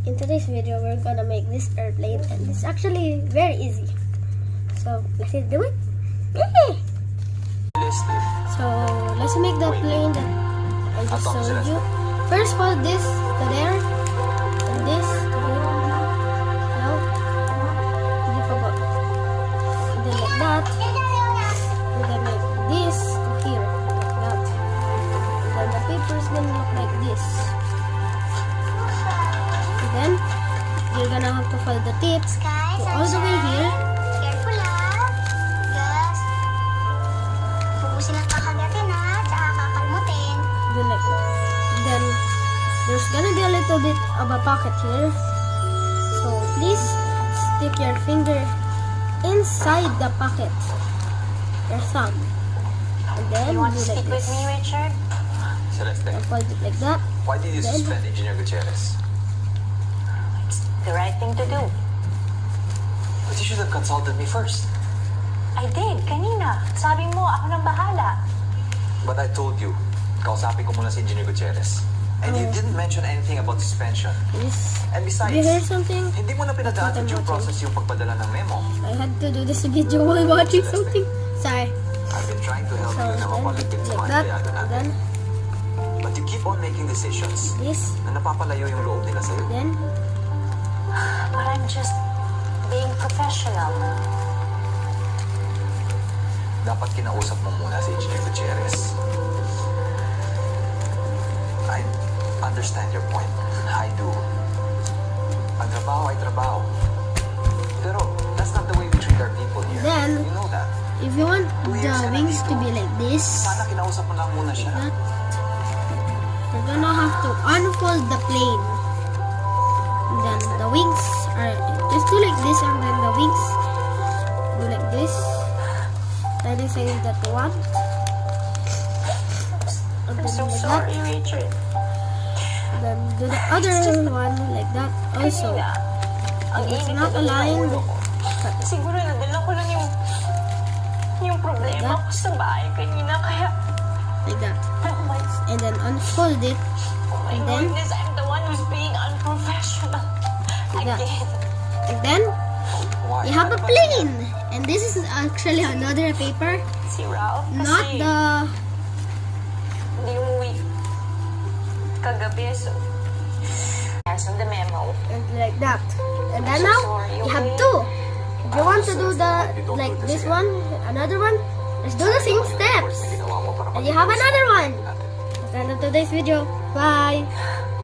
in today's video, we're gonna make this airplane, and it's actually very easy. So let's do it. Yay! So let's make the plane that I just showed you. First, put this to there, and this to here. No, hindi pa ba? And then like that. And then make this to here, like that. And then the paper is gonna look like this. And then you're gonna have to fold the tip to all the way here. Careful lang. Yes. Pupusin ang kakagatin ha, tsaka kakalmutin. Then like that. Then there's gonna be a little bit of a pocket here. So please stick your finger inside the pocket. Your thumb. And then You want to do like stick with this. me, Richard? Celeste, And fold it like that. why did you Then- suspend Engineer Gutierrez? It's the right thing to do. But you should have consulted me first. I did, kanina. Sabi mo, ako nang bahala. But I told you, kausapin ko muna si Engineer Gutierrez. And you didn't mention anything about suspension. Please. And Did besides, you hear something? hindi mo na pinadaan sa due process yung pagpadala ng memo. I had to do this video while watching something. Sorry. I've been trying to help So you na then, mapalagpit sa like mga that. empleyado And natin. then But you keep on making decisions this. na napapalayo yung loob nila sa'yo. Then But I'm just being professional. Dapat kinausap mo muna si Engineer Gutierrez. I understand your point. I do. Ang trabaho ay trabaho. Pero that's not the way we treat our people here. Then- you know that. if you want the wings to be like this, Sana kinausap mo lang muna siya. that you're gonna have to unfold the plane. And then the wings are just do like this, and then the wings do like this. That is saying that one. And I'm then so like that. sorry, Richard. And then do the other one like that also. Kanina, ang If it's init not na ng aligned, ulo ko. cut it. Siguro nadala ko lang yung problema ko sa bahay kanina, kaya Like that. oh my, And then unfold it. oh my And then- goodness, I'm the one who's being unprofessional. Like that. Again. And then Why? you have a plane. And this is actually another paper, Si Ralph, not kasi the hindi umuwi kagabi, so cancel the memo. and like that. And then I'm so now sorry, you have okay? two. If you want to do the like this one, another one, let's do the same steps. Ginawa mo para And you have another one. natin. That's the end of today's video. Bye.